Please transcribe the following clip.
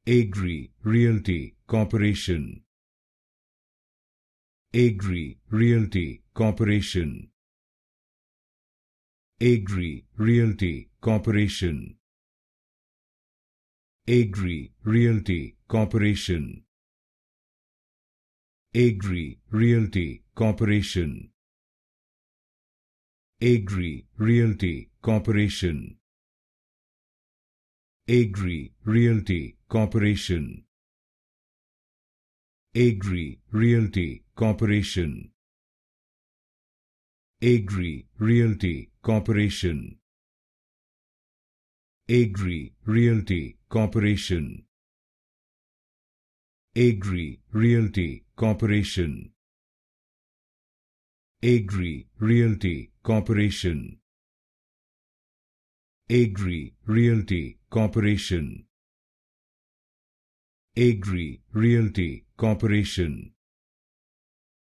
Agri Realty Corporation. Agri Realty Corporation. Agri Realty Corporation. Agri Realty Corporation. Agri Realty Corporation. Agri Realty Corporation. Agri Realty Corporation. Agri Realty Corporation. Agri Realty Corporation. Agri Realty Corporation. Agri Realty Corporation. Agri Realty Corporation. Agri Realty Corporation. Agri Realty Corporation.